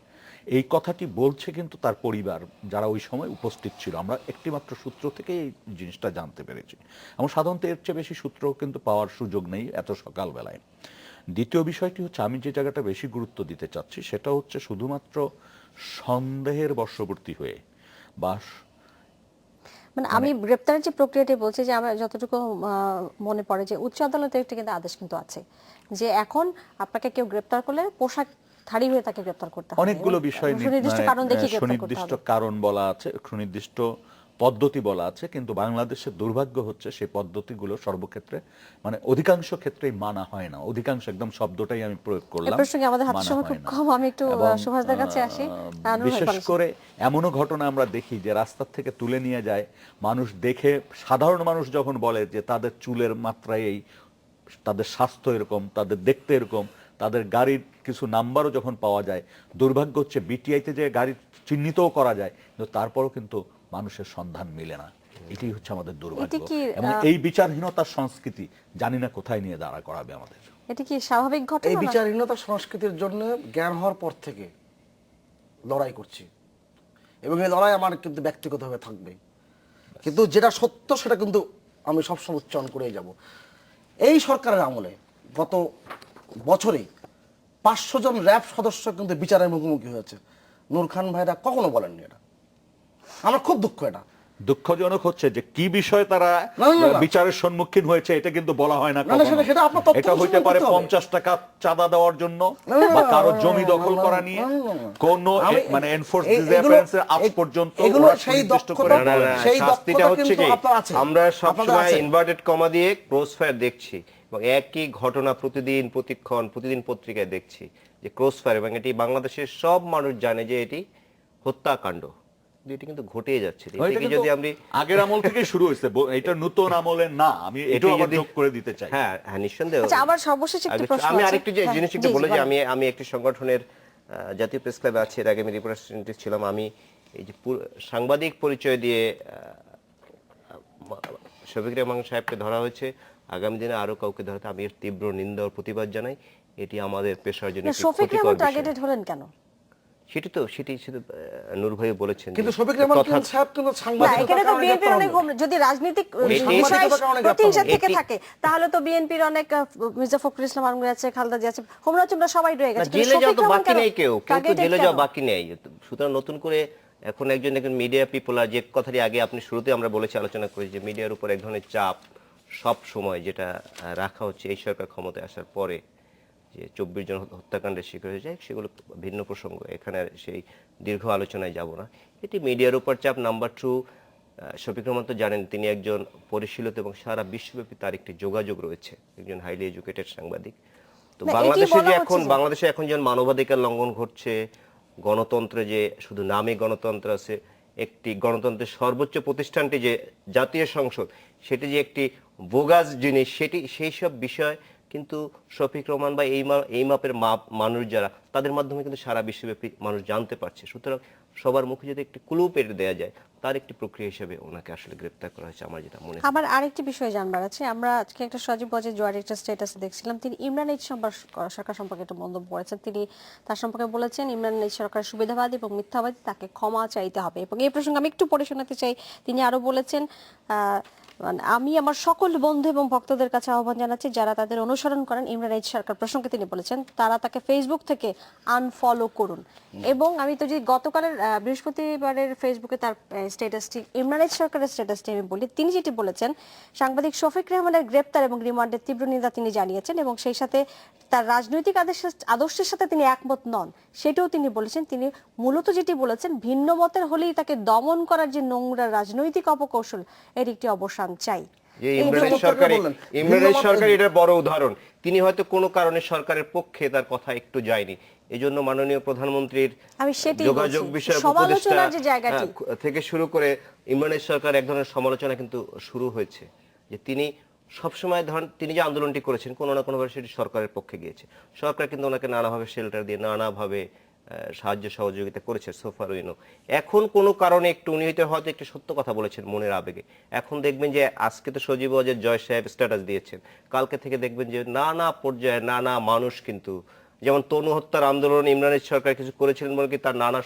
এই কথাটি বলছে কিন্তু তার পরিবার যারা ওই সময় উপস্থিত ছিল। আমরা একটিমাত্র সূত্র থেকে এই জিনিসটা জানতে পেরেছি, এবং সাধারণত এর চেয়ে বেশি সূত্র কিন্তু পাওয়ার সুযোগ নেই এত সকালবেলায়। দ্বিতীয় বিষয়টি হচ্ছে, আমি যে জায়গাটা বেশি গুরুত্ব দিতে চাচ্ছি সেটা হচ্ছে শুধুমাত্র সন্দেহের বশবর্তী হয়ে বা, মানে আমি গ্রেপ্তারের যে প্রক্রিয়াটি বলছি, যে আমরা যতটুকু মনে পড়ে যে উচ্চ আদালতের একটি কিন্তু আদেশ কিন্তু আছে যে এখন আপনাকে কেউ গ্রেপ্তার করলে পোশাকধারী হয়ে তাকে গ্রেপ্তার করতে হবে, অনেকগুলো বিষয় সুনির্দিষ্ট কারণ দেখিয়ে গ্রেপ্তার করতে হবে, সুনির্দিষ্ট কারণ বলা আছে, সুনির্দিষ্ট পদ্ধতি বলা আছে, কিন্তু বাংলাদেশের দুর্ভাগ্য হচ্ছে সেই পদ্ধতিগুলো সর্বক্ষেত্রে, মানে অধিকাংশ ক্ষেত্রেই মানা হয় না। অধিকাংশ, একদম শব্দটাই আমি প্রয়োগ করলাম, এই প্রসঙ্গে আমাদের হাতে সময় খুব কম, আমি একটু সুভাষদার কাছে আসি। বিশেষ করে এমনও ঘটনা আমরা দেখি যে রাস্তার থেকে তুলে নিয়ে যায়, মানুষ দেখে, সাধারণ মানুষ যখন বলে যে তাদের চুলের মাত্রায় এই, তাদের স্বাস্থ্য এরকম, তাদের দেখতে এরকম, তাদের গাড়ির কিছু নাম্বারও যখন পাওয়া যায়, দুর্ভাগ্য হচ্ছে বিটিআইতে যে গাড়ি চিহ্নিতও করা যায়, কিন্তু তারপরও কিন্তু মানুষের সন্ধান মিলে না। এটি হচ্ছে আমাদের দুর্ভাগ্য, এবং এই বিচারহীনতার সংস্কৃতি জানি না কোথায় নিয়ে দাঁড়া করাবে আমাদের। এটি কি স্বাভাবিক ঘটনা? এই বিচারহীনতার সংস্কৃতির জন্য জ্ঞান হওয়ার পর থেকে লড়াই করছি, এবং এই লড়াই আমার কিন্তু ব্যক্তিগতভাবে থাকবে, কিন্তু যেটা সত্য সেটা কিন্তু আমি সবসময় উচ্চারণ করেই যাব। এই সরকারের আমলে গত বছরে 500 জন র্যাব সদস্য কিন্তু বিচারের মুখোমুখি হয়েছে। নূর খান ভাইরা কখনো বলেননি এটা, আমার খুব দুঃখ এটা। দুঃখজনক হচ্ছে যে কি বিষয়ে তারা না, না, না। বিচারের সম্মুখীন হয়েছে এটা কিন্তু বলা হয় না না, না, কখনো। সেটা আপনার তথ্য এটা হইতে অনুসন্ধান পারে করতে হবে। 50 টাকা চাঁদা দেওয়ার জন্য না, না, বা না, কারো না, জমি না, দখল না, করা না, নিয়ে না, না, না। কোন মানে এনফোর্স ডিসঅ্যাপিয়ারেন্সের আজ পর্যন্ত এগুলো ওরা সেই সুনির্দিষ্ট দক্ষতা করে না, বলে না, না। সেই শাস্তিটা দক্ষতা হচ্ছে কিন্তু কি আপনার আছে। আমরা আপনাদের সবসময় আছে। ইনভার্টেড কমা দিয়ে ক্রসফায়ার দেখছি এবং একই ঘটনা প্রতিদিন প্রতিক্ষণ প্রতিদিন পত্রিকায় দেখছি যে ক্রসফায়ার, এবং এটি বাংলাদেশের সব মানুষ জানে যে এটি হত্যাকাণ্ড, কিন্তু এটি কিন্তু ঘটেই যাচ্ছে। এটি এটা থেকে কিন্তু যদি আমি আগের আমল থেকে শুরু হয়েছে, এটা নতুন আমলে না, আমি এটি এটাও আবার যদি- যোগ করে দিতে চাই। হ্যাঁ হ্যাঁ নিঃসন্দেহে। আচ্ছা, আবার সর্বশেষ একটি প্রশ্ন আমি আছে। আরেকটি যে হ্যাঁ, জিনিস একটু জি, বলে যে বলেন। আমি একটি সংগঠনের জাতীয় প্রেস ক্লাবে আছি, এর আগে আমি রিপ্রেজেন্টেটিভ ছিলাম। আমি এই যে সাংবাদিক পরিচয় দিয়ে শফিক রেহমান সাহেবকে ধরা হয়েছে, আগামী দিনে আরো কাউকে ধরাতে আমি এর তীব্র নিন্দা ও প্রতিবাদ জানাই। এটি আমাদের পেশার জন্য একটি শফিক ক্ষতিকর রেহমান বিষয়। টার্গেটেড হলেন কেন? সেটি শুধু নূর ভাই বলেছেন যে কিন্তু শফিক রেহমান তথা- সাহেব কিন্তু না, সাংবাদিকতার এখানে তো কারণে বিএনপির গ্রেপ্তার অনেক হননি। যদি রাজনৈতিক এটি- বিষয়ে সাংবাদিকতার কারণে প্রতিহিংসা গ্রেপ্তার থেকে হননি। থাকে, তাহলে তো বিএনপির অনেক মির্জা ফখরুল ইসলাম আলমগীর আছে, খালেদা জিয়া আছে, হোমরা চুমরা সবাই রয়ে না, গেছে। জেলে যাওয়া তো বাকি নেই, কেউ তো targeted জেলে কেন? যাওয়া বাকি নেই। সুতরাং নতুন করে এখন একজন মিডিয়া পিপল, আর যে কথাটি আগে আপনি শুরুতে আমরা বলেছি, আলোচনা করি যে মিডিয়ার উপর এক ধরনের চাপ সব সময় যেটা রাখা হচ্ছে এই সরকার ক্ষমতায় আসার পরে, যে 24 জন হত্যাকাণ্ডের শিকার হয়ে যায়, সেগুলো ভিন্ন প্রসঙ্গ, এখানে আর সেই দীর্ঘ আলোচনায় যাব না। এটি মিডিয়ার উপর চাপ। নাম্বার 2, শফিক রহমান তো জানেন তিনি একজন পরিশীলিত এবং সারা বিশ্বব্যাপী তার একটি যোগাযোগ রয়েছে, একজন হাইলি এডুকেটেড সাংবাদিক। তো না, এটি বাংলাদেশে বলা যে হচ্ছে যে- বাংলাদেশে এখন যেমন মানবাধিকার লঙ্ঘন ঘটছে, গণতন্ত্রে যে শুধু নামে গণতন্ত্র আছে, একটি গণতন্ত্রের সর্বোচ্চ প্রতিষ্ঠানটি যে জাতীয় সংসদ, সেটি যে একটি বোগাস জিনিস, সেই সব বিষয় কিন্তু শফিক রহমান বা এই মাপের মানুষ যারা, তাদের মাধ্যমে কিন্তু সারা বিশ্বব্যাপী মানুষ জানতে পারছে। সুতরাং সবার মুখে যদি একটি ক্লু পেতে দেওয়া যায়, তার একটি প্রক্রিয়া হিসেবে ওনাকে আসলে গ্রেপ্তার করা হয়েছে, আমার যেটা মনে হয়। আবার আরেকটি বিষয় জানবার আছে। আমরা আজকে একটা সজীব ওয়াজেদ জোয়ার একটা স্ট্যাটাসে দেখছিলাম, তিনি ইমরান এইচ সরকার সম্পর্কে একটা মন্তব্য করেছেন। তিনি তার সম্পর্কে বলেছেন, ইমরান এইচ সরকার সুবিধাবাদী এবং মিথ্যাবাদী, তাকে ক্ষমা চাইতে হবে। এবং এই প্রসঙ্গে আমি একটু পড়ে শোনাতে চাই। তিনি আরো বলেছেন, আমি আমার সকল বন্ধু এবং ভক্তদের কাছে আহ্বান জানাচ্ছি যারা তাদের অনুসরণ করেন ইমরান এইচ সরকার প্রসঙ্গে তিনি বলেছেন, তারা তাকে ফেসবুক থেকে আনফলো করুন। এবং আমি তো যদি গতকালের বৃহস্পতিবারের ফেসবুকে তার স্ট্যাটাসটি, ইমরান এইচ সরকারের স্ট্যাটাসটি আমি বলি, তিনি যেটি বলেছেন, সাংবাদিক শফিক রেহমানের গ্রেপ্তার এবং রিমান্ডের তীব্র নিন্দা তিনি জানিয়েছেন এবং সেই সাথে তার রাজনৈতিক আদর্শের সাথে তিনি একমত নন, সেটাও তিনি বলেছেন। তিনি মূলত যেটি বলেছেন, ভিন্ন মতের হলেই তাকে দমন করার যে নোংরা রাজনৈতিক অপকৌশল, এর একটি অবসান চাই। যে এই ইমরানের যে- সরকার, বললেন, ইমরানের ভিন্ন সরকার মত- এটার বড় উদাহরণ। তিনি হয়তো কোনো কারণে সরকারের পক্ষে তার কথা একটু যায়নি, এজন্য মাননীয় প্রধানমন্ত্রীর আমি সেটাই যোগাযোগ বলছি, বিষয়ক সমালোচনার উপদেষ্টা যে জায়গাটি, থেকে শুরু করে ইমরানের সরকার এক ধরনের সমালোচনা কিন্তু শুরু হয়েছে, যে তিনি সবসময় ধরেন তিনি যে আন্দোলনটি করেছেন কোনো না কোনোভাবে সেটি সরকারের পক্ষে গিয়েছে। সরকার কিন্তু ওনাকে নানাভাবে শেল্টার দিয়ে নানাভাবে সাহায্য সহযোগিতা করেছে সোফার উইনো। এখন কোনো কারণে একটু উনি হয়তো একটু সত্য কথা বলেছেন মনের আবেগে। এখন দেখবেন যে আজকে তো সজীব ওয়াজেদ জয় সাহেব স্ট্যাটাস দিয়েছেন, কালকে থেকে দেখবেন যে নানা পর্যায়ে নানা মানুষ কিন্তু, যেমন তনু হত্যার আন্দোলন ইমরানের সরকার কিছু করেছিলেন বলে কি তার নানা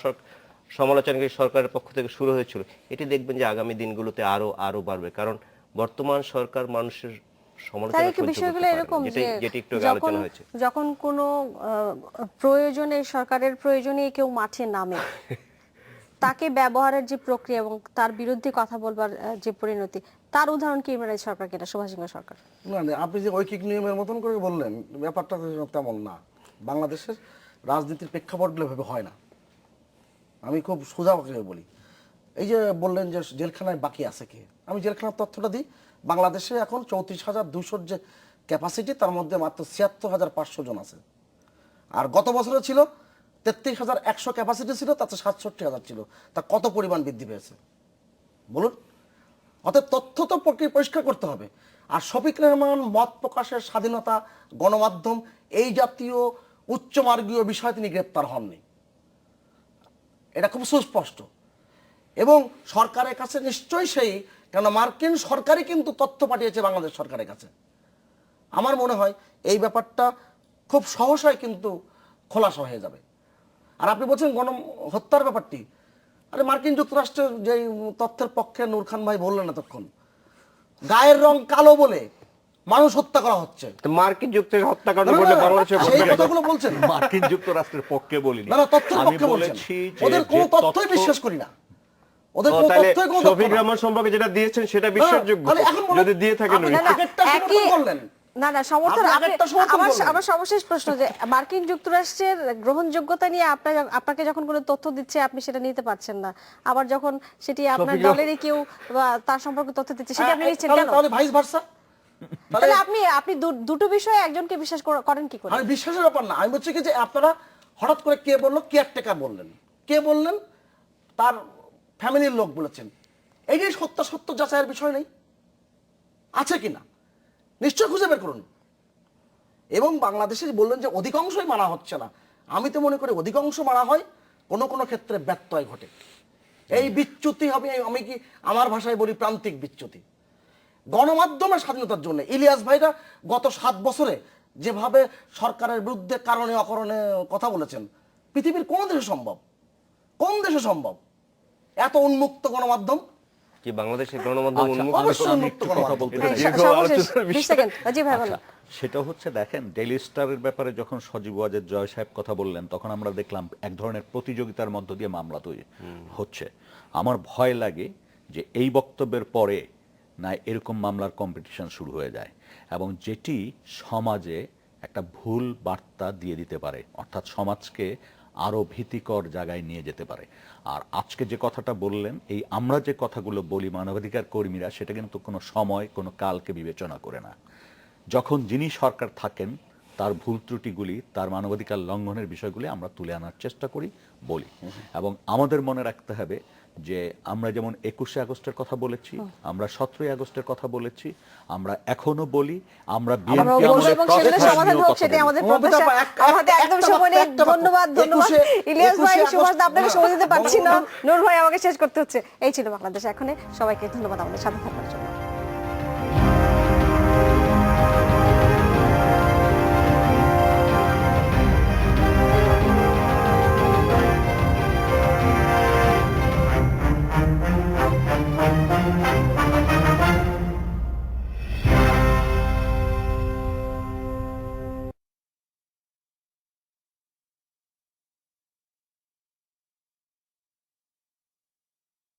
সমালোচনা সরকারের পক্ষ থেকে শুরু হয়েছিল। এটি দেখবেন যে আগামী দিনগুলোতে আরো বাড়বে, কারণ বর্তমান সরকার মানুষের সমালোচনা তার সহ্য একটু করতে বিষয়গুলো পারে না। এরকম যে যেটি একটু আগে যখন আলোচনা হয়েছে। যখন কোনো প্রয়োজনে, সরকারের প্রয়োজনে কেউ মাঠে নামে, তাকে ব্যবহারের যে প্রক্রিয়া এবং তার বিরুদ্ধে কথা বলবার যে পরিণতি, তার উদাহরণ কি ইমরান এইচ সরকার কিনা সুভাষ সিংহ সরকার? না না, আপনি যে ঐকিক নিয়মের মতন করে বললেন, ব্যাপারটা তো তেমন না। বাংলাদেশের রাজনীতির প্রেক্ষাপটগুলো ভাবে হয় না। আমি খুব সোজাভাবে বলি, এই যে বললেন যে জেলখানায় বাকি আছে কে, আমি জেলখানার তথ্যটা দিই। বাংলাদেশে এখন 34,200 যে ক্যাপাসিটি, তার মধ্যে মাত্র 76,500 জন আছে। আর গত বছরে ছিল 33,100 ক্যাপাসিটি ছিল, তাতে 67,000 ছিল। তা কত পরিমাণ বৃদ্ধি পেয়েছে বলুন? অতএব তথ্য তো পরিষ্কার করতে হবে। আর শফিক রহমান মত প্রকাশের স্বাধীনতা, গণমাধ্যম, এই জাতীয় উচ্চমার্গীয় বিষয়ে তিনি গ্রেপ্তার হননি, এটা খুব সুস্পষ্ট। এবং সরকারের কাছে নিশ্চয়ই সেই, কেন মার্কিন সরকারই কিন্তু তথ্য পাঠিয়েছে বাংলাদেশ সরকারের কাছে। আমার মনে হয় এই ব্যাপারটা খুব সহসাই কিন্তু খোলাসা হয়ে যাবে। আর আপনি বলছেন গণহত্যার ব্যাপারটি, আরে মার্কিন যুক্তরাষ্ট্রের যে তথ্যের পক্ষে নূর খান ভাই বললেন এতক্ষণ, গায়ের রং কালো বলে মানুষ হত্যা করা হচ্ছে। তো মার্কিন যুক্তরাষ্ট্র হত্যাকাণ্ড না, না, করলে না, বাংলাদেশের সেই কথাগুলো বলছেন। মার্কিন যুক্তরাষ্ট্রের পক্ষে বলিনি, না না, তথ্যের আমি পক্ষে বলছেন। বলেছি ওদের যে কোনো তথ্যই তথ্য- বিশ্বাস করি না, ওদের ও, কোনো তাহলে তথ্যই কোনো শফিক তথ্য না। রহমান সম্পর্কে যেটা দিয়েছেন সেটা বিশ্বাসযোগ্য তাহলে এখন বলেন, যদি দিয়ে থাকেন আপনি উনি। না, না, আগেরটা সমর্থন একই- করলেন। না না সমর্থন আপনি আপনি- আগেরটা সমর্থন আমার করলেন। আমার সর্বশেষ প্রশ্ন যে মার্কিন যুক্তরাষ্ট্রের গ্রহণযোগ্যতা নিয়ে আপনাকে যখন কোনো তথ্য দিচ্ছে আপনি সেটা নিতে পারছেন না, আবার যখন সেটি আপনার শফিক রহমান- দলেরই কেউ বা তার সম্পর্কে তথ্য দিচ্ছে সেটা আপনি নিচ্ছেন কেন? তাহলে ভাইস ভার্সা। তাহলে আপনি দুটো বিষয়ে একজনকে বিশ্বাস করেন কি করে? আমি বিশ্বাসের ব্যাপার না, আমি বলছি কি যে আপনারা হঠাৎ করে কে বললো, কেয়ারটেকার বললেন, কে বললেন, তার ফ্যামিলির লোক বলেছেন। এই যে সত্য যাচাইয়ের বিষয় নেই, আছে কিনা নিশ্চয় খুঁজে বের করুন। এবং বাংলাদেশে বললেন যে অধিকাংশই মানা হচ্ছে না, আমি তো মনে করি অধিকাংশ মানা হয়, কোনো কোনো ক্ষেত্রে ব্যত্যয় ঘটে। এই বিচ্যুতি হবে, আমি কি আমার ভাষায় বলি প্রান্তিক বিচ্যুতি। গণমাধ্যমের স্বাধীনতার জন্য ইলিয়াস ভাইরা গত 7 বছরে যেভাবে সরকারের বিরুদ্ধে কারণে অকারণে কথা বলেছেন, পৃথিবীর কোন দেশে সম্ভব? কোন দেশে সম্ভব এত উন্মুক্ত গণমাধ্যম? কি বাংলাদেশের গণমাধ্যম আচ্ছা, উন্মুক্ত? অবশ্যই আমি উন্মুক্ত একটু কথা গণমাধ্যম। বলতে হ্যাঁ, চাই। দীর্ঘ সর্বশেষ আলোচনার 20 সেকেন্ড জি ভাই বলেন। আচ্ছা, সেটা হচ্ছে দেখেন, ডেইলি স্টারের ব্যাপারে যখন সজীব ওয়াজেদ জয় সাহেব কথা বললেন তখন আমরা দেখলাম এক ধরনের প্রতিযোগিতার মধ্য দিয়ে মামলা তৈরি হচ্ছে। আমার ভয় লাগে যে এই বক্তব্যের পরে না এরকম মামলার কম্পিটিশন শুরু হয়ে যায় এবং যেটি সমাজে একটা ভুল বার্তা দিয়ে দিতে পারে, অর্থাৎ সমাজকে আরো ভীতিকর জায়গায় নিয়ে যেতে পারে। আর আজকে যে কথাটা বললেন, এই আমরা যে কথাগুলো বলি মানবাধিকার কর্মীরা, সেটা কিন্তু কোনো সময় কোনো কালকে বিবেচনা করে না। যখন যিনি সরকার থাকেন তার ভুল ত্রুটিগুলি, তার মানবাধিকার লঙ্ঘনের বিষয়গুলি আমরা তুলে আনার চেষ্টা করি, বলি। এবং আমাদের মনে রাখতে হবে যে আমরা যেমন 21শে আগস্টের কথা বলেছি, আমরা 17ই আগস্টের কথা বলেছি, আমরা এখনো বলি, আমরা আমরা বিএনপি বলবো আমলে এবং সেগুলো সমাধান হোক, সেটাই আমাদের প্রত্যাশা। আমাদের একদম সময় নেই। ধন্যবাদ ইলিয়াস ভাই, সুভাষ দা, আপনাকে সময় দিতে পারছি না। নূর ভাই আমাকে শেষ করতে হচ্ছে। এই ছিল বাংলাদেশ এখন। সবাইকে ধন্যবাদ আমাদের সাথে থাকার জন্য।